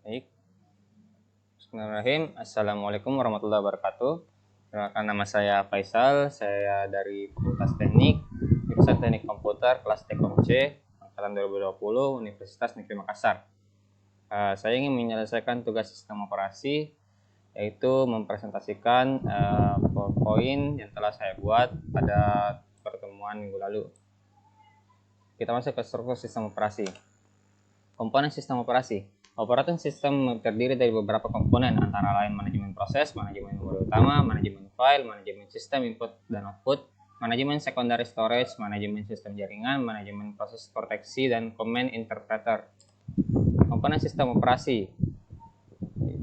Baik, bismillahirrahmanirrahim. Assalamualaikum warahmatullahi wabarakatuh. Perkenalkan, nama saya Faisal, saya dari Fakultas Teknik, jurusan Teknik Komputer, kelas Tekkom C, angkatan 2020, Universitas Negeri Makassar. Saya ingin menyelesaikan tugas sistem operasi, yaitu mempresentasikan poin yang telah saya buat pada pertemuan minggu lalu. Kita masuk ke struktur sistem operasi. Komponen sistem operasi. Operating system terdiri dari beberapa komponen, antara lain manajemen proses, manajemen memori utama, manajemen file, manajemen sistem input dan output, manajemen secondary storage, manajemen sistem jaringan, manajemen proses proteksi, dan command interpreter. Komponen sistem operasi.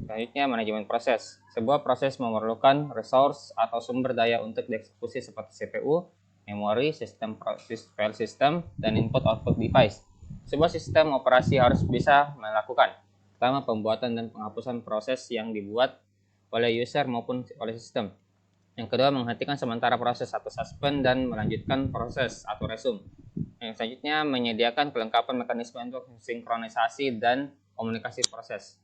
Selanjutnya, manajemen proses. Sebuah proses memerlukan resource atau sumber daya untuk dieksekusi seperti CPU, memori, sistem file system, dan input-output device. Sebuah sistem operasi harus bisa melakukan: pertama, pembuatan dan penghapusan proses yang dibuat oleh user maupun oleh sistem. Yang kedua, menghentikan sementara proses atau suspend dan melanjutkan proses atau resume. Yang selanjutnya, menyediakan kelengkapan mekanisme untuk sinkronisasi dan komunikasi proses.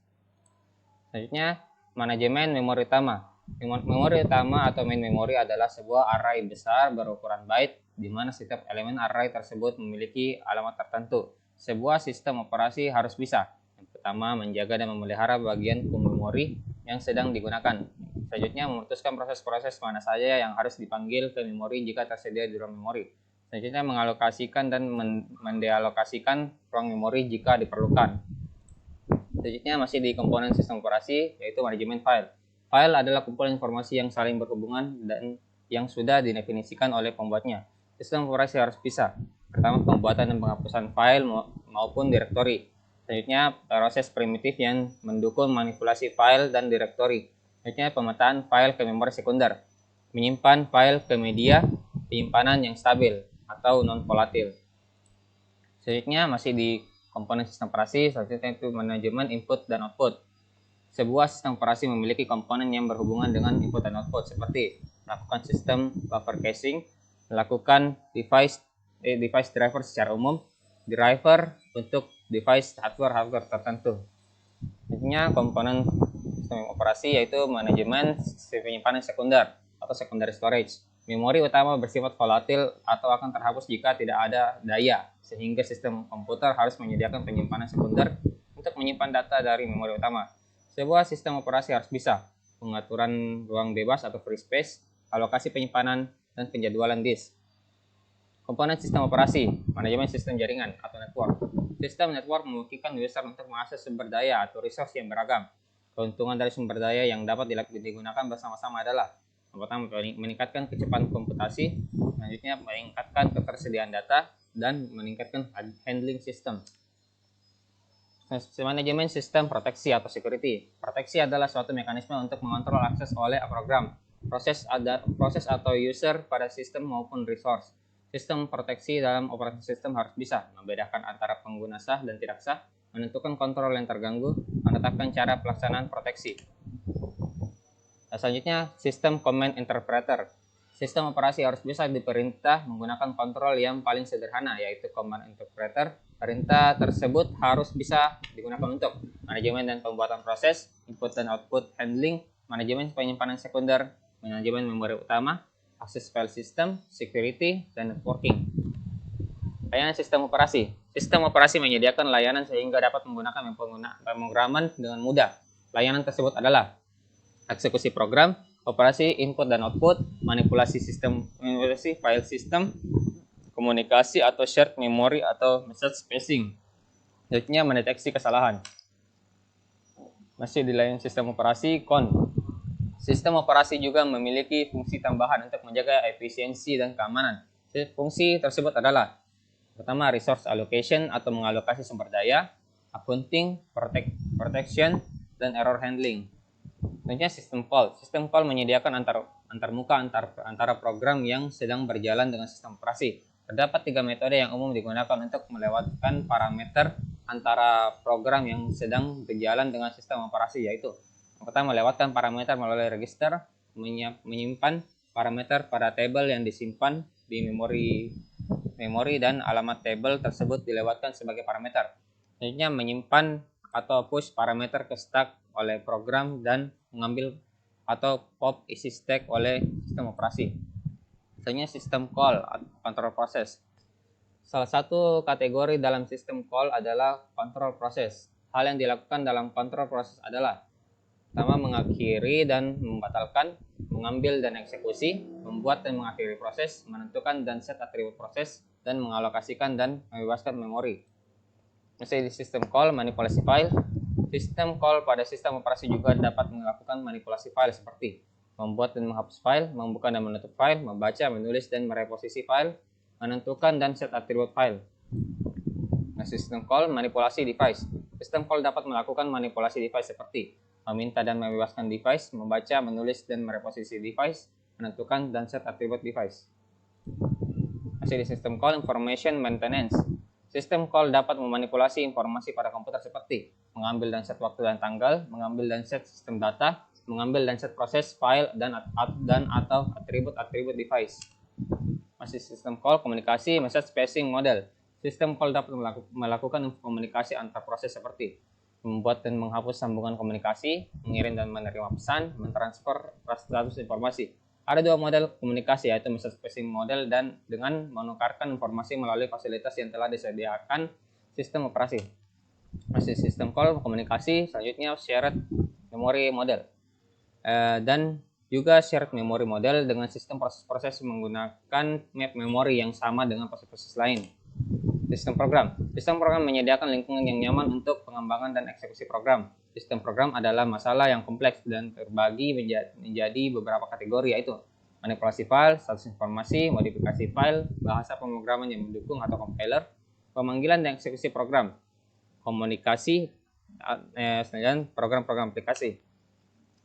Selanjutnya, manajemen memori utama. Memori utama atau main memory adalah sebuah array besar berukuran byte, di mana setiap elemen array tersebut memiliki alamat tertentu. Sebuah sistem operasi harus bisa: yang pertama, menjaga dan memelihara bagian memori yang sedang digunakan. Selanjutnya, memutuskan proses-proses mana saja yang harus dipanggil ke memori jika tersedia di ruang memori. Selanjutnya, mengalokasikan dan mendealokasikan ruang memori jika diperlukan. Selanjutnya, masih di komponen sistem operasi, yaitu manajemen file. File adalah kumpulan informasi yang saling berhubungan dan yang sudah didefinisikan oleh pembuatnya. Sistem operasi harus bisa: pertama, pembuatan dan penghapusan file maupun direktori. Selanjutnya, proses primitif yang mendukung manipulasi file dan direktori. Selanjutnya, pemetaan file ke memori sekunder. Menyimpan file ke media penyimpanan yang stabil atau non-volatil. Selanjutnya, masih di komponen sistem operasi, selanjutnya itu manajemen input dan output. Sebuah sistem operasi memiliki komponen yang berhubungan dengan input dan output, seperti melakukan sistem buffer caching, melakukan device driver secara umum, driver untuk device hardware tertentu. Intinya, komponen sistem operasi yaitu manajemen penyimpanan sekunder atau secondary storage. Memori utama bersifat volatil atau akan terhapus jika tidak ada daya, sehingga sistem komputer harus menyediakan penyimpanan sekunder untuk menyimpan data dari memori utama. Sebuah sistem operasi harus bisa pengaturan ruang bebas atau free space, alokasi penyimpanan, dan penjadwalan disk. Komponen sistem operasi, manajemen sistem jaringan atau network. Sistem network memungkinkan user untuk mengakses sumber daya atau resource yang beragam. Keuntungan dari sumber daya yang dapat digunakan bersama-sama adalah: yang pertama, meningkatkan kecepatan komputasi, selanjutnya meningkatkan ketersediaan data, dan meningkatkan handling system. Manajemen sistem proteksi atau security. Proteksi adalah suatu mekanisme untuk mengontrol akses oleh program, proses atau user pada sistem maupun resource. Sistem proteksi dalam operating system harus bisa membedakan antara pengguna sah dan tidak sah, menentukan kontrol yang terganggu, menetapkan cara pelaksanaan proteksi. Selanjutnya, sistem command interpreter. Sistem operasi harus bisa diperintah menggunakan kontrol yang paling sederhana, yaitu command interpreter. Perintah tersebut harus bisa digunakan untuk manajemen dan pembuatan proses, input dan output handling, manajemen penyimpanan sekunder, manajemen memori utama, akses file system, security, dan networking. Layanan sistem operasi. Sistem operasi menyediakan layanan sehingga dapat menggunakan pemrograman dengan mudah. Layanan tersebut adalah eksekusi program, operasi input dan output, manipulasi file system, komunikasi atau shared memory atau message passing. Selanjutnya, mendeteksi kesalahan. Masih di layanan sistem operasi, CON. Sistem operasi juga memiliki fungsi tambahan untuk menjaga efisiensi dan keamanan. Fungsi tersebut adalah: pertama, resource allocation atau mengalokasi sumber daya, accounting, protection, dan error handling. Selanjutnya, sistem call. Sistem call menyediakan antarmuka antara program yang sedang berjalan dengan sistem operasi. Terdapat 3 metode yang umum digunakan untuk melewatkan parameter antara program yang sedang berjalan dengan sistem operasi, yaitu: yang pertama, melewatkan parameter melalui register, menyimpan parameter pada tabel yang disimpan di memori dan alamat tabel tersebut dilewatkan sebagai parameter. Selanjutnya, menyimpan atau push parameter ke stack oleh program dan mengambil atau pop isi stack oleh sistem operasi. Misalnya sistem call atau control process. Salah satu kategori dalam sistem call adalah control process. Hal yang dilakukan dalam control process adalah pertama, mengakhiri dan membatalkan, mengambil dan eksekusi, membuat dan mengakhiri proses, menentukan dan set atribut proses, dan mengalokasikan dan membebaskan memori. Misalnya di sistem call, manipulasi file. Sistem call pada sistem operasi juga dapat melakukan manipulasi file seperti membuat dan menghapus file, membuka dan menutup file, membaca, menulis dan mereposisi file, menentukan dan set atribut file. Nah, sistem call, manipulasi device. Sistem call dapat melakukan manipulasi device seperti meminta dan membebaskan device, membaca, menulis dan mereposisi device, menentukan dan set atribut device. Masih di sistem call, information maintenance. Sistem call dapat memanipulasi informasi pada komputer seperti mengambil dan set waktu dan tanggal, mengambil dan set sistem data, mengambil dan set proses, file, dan atau atribut-atribut device. Masih sistem call, komunikasi, message passing model. Sistem call dapat melakukan komunikasi antar proses seperti membuat dan menghapus sambungan komunikasi, mengirim dan menerima pesan, mentransfer status informasi. Ada dua model komunikasi, yaitu message passing model dan dengan menukarkan informasi melalui fasilitas yang telah disediakan sistem operasi. Masih sistem call, komunikasi, selanjutnya shared memory model. Dan juga shared memory model dengan sistem proses-proses menggunakan map memory yang sama dengan proses-proses lain. Sistem program. Sistem program menyediakan lingkungan yang nyaman untuk pengembangan dan eksekusi program. Sistem program adalah masalah yang kompleks dan terbagi menjadi beberapa kategori, yaitu manipulasi file, status informasi, modifikasi file, bahasa pemrograman yang mendukung atau compiler, pemanggilan dan eksekusi program, komunikasi, dan program-program aplikasi.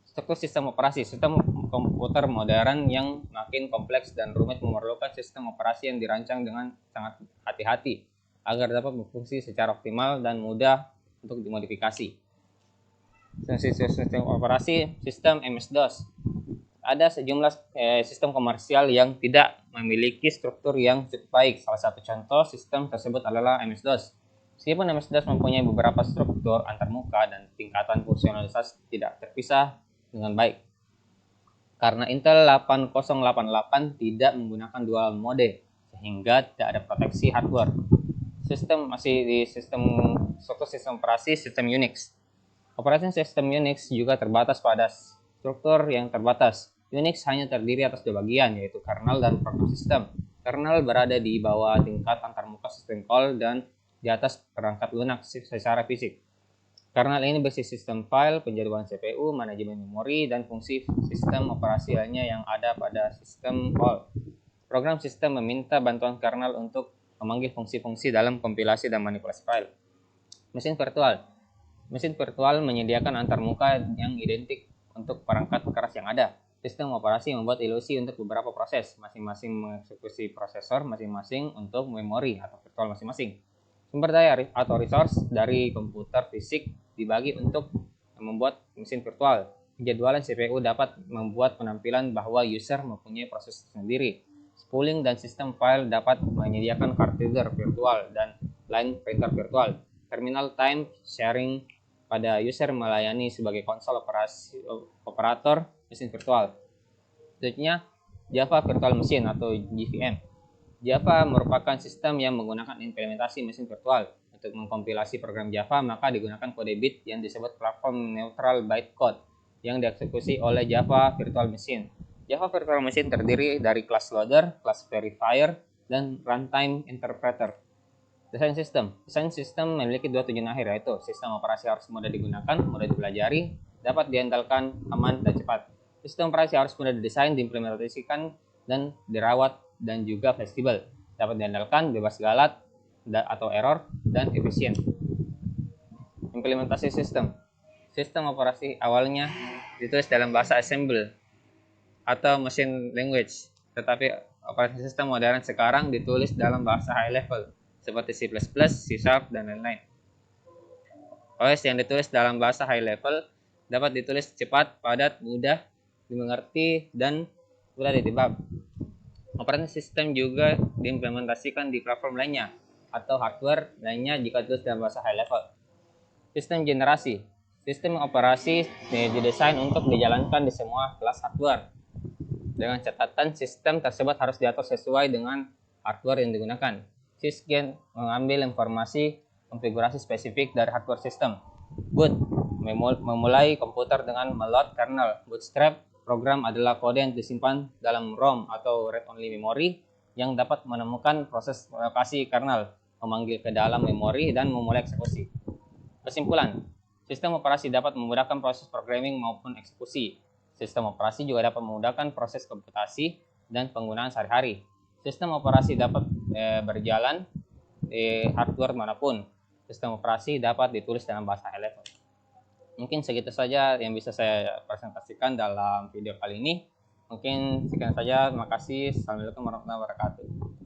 Struktur sistem operasi. Sistem komputer modern yang makin kompleks dan rumit memerlukan sistem operasi yang dirancang dengan sangat hati-hati agar dapat berfungsi secara optimal dan mudah untuk dimodifikasi. Sistem operasi sistem MS-DOS. Ada sejumlah sistem komersial yang tidak memiliki struktur yang cukup baik. Salah satu contoh sistem tersebut adalah MS-DOS. Meskipun MS-DOS mempunyai beberapa struktur antarmuka dan tingkatan fungsionalitas tidak terpisah dengan baik. Karena Intel 8088 tidak menggunakan dual mode, sehingga tidak ada proteksi hardware. Masih di struktur sistem operasi sistem Unix. Operasi sistem Unix juga terbatas pada struktur yang terbatas. Unix hanya terdiri atas dua bagian, yaitu kernel dan program sistem. Kernel berada di bawah tingkat antarmuka sistem call dan di atas perangkat lunak secara fisik. Kernel ini berisi sistem file, penjadwalan CPU, manajemen memori, dan fungsi sistem operasi lainnya yang ada pada sistem call. Program sistem meminta bantuan kernel untuk memanggil fungsi-fungsi dalam kompilasi dan manipulasi file. Mesin virtual. Mesin virtual menyediakan antarmuka yang identik untuk perangkat keras yang ada. Sistem operasi membuat ilusi untuk beberapa proses, masing-masing mengeksekusi prosesor masing-masing untuk memori atau virtual masing-masing. Sumber daya atau resource dari komputer fisik dibagi untuk membuat mesin virtual. Penjadwalan CPU dapat membuat penampilan bahwa user mempunyai proses sendiri. Spooling dan sistem file dapat menyediakan card reader virtual dan line printer virtual. Terminal time sharing pada user melayani sebagai konsol operator mesin virtual. Selanjutnya, Java Virtual Machine atau JVM. Java merupakan sistem yang menggunakan implementasi mesin virtual. Untuk mengkompilasi program Java, maka digunakan kode bit yang disebut platform neutral bytecode yang dieksekusi oleh Java Virtual Machine. Java Virtual Machine terdiri dari class loader, class verifier, dan runtime interpreter. Desain sistem. Desain sistem memiliki dua tujuan akhir, yaitu sistem operasi harus mudah digunakan, mudah dipelajari, dapat diandalkan, aman, dan cepat. Sistem operasi harus mudah didesain, diimplementasikan, dan dirawat, dan juga fleksibel. Dapat diandalkan, bebas galat atau error, dan efisien. Implementasi sistem. Sistem operasi awalnya ditulis dalam bahasa assembly atau machine language, tetapi operasi sistem modern sekarang ditulis dalam bahasa high level seperti C++, C#, dan lain-lain. OS yang ditulis dalam bahasa high level dapat ditulis cepat, padat, mudah dimengerti, dan mudah ditebak. Operasi sistem juga diimplementasikan di platform lainnya atau hardware lainnya jika ditulis dalam bahasa high level. Sistem generasi. Sistem operasi didesain untuk dijalankan di semua kelas hardware. Dengan catatan sistem tersebut harus diatur sesuai dengan hardware yang digunakan. Sysgen mengambil informasi konfigurasi spesifik dari hardware sistem. Boot memulai komputer dengan meload kernel. Bootstrap program adalah kode yang disimpan dalam ROM atau read-only memory yang dapat menemukan proses lokasi kernel, memanggil ke dalam memori, dan memulai eksekusi. Kesimpulan, sistem operasi dapat memudahkan proses programming maupun eksekusi. Sistem operasi juga dapat memudahkan proses komputasi dan penggunaan sehari-hari. Sistem operasi dapat berjalan di hardware manapun. Sistem operasi dapat ditulis dalam bahasa high level. Mungkin segitu saja yang bisa saya presentasikan dalam video kali ini. Mungkin sekian saja. Terima kasih. Assalamualaikum warahmatullahi wabarakatuh.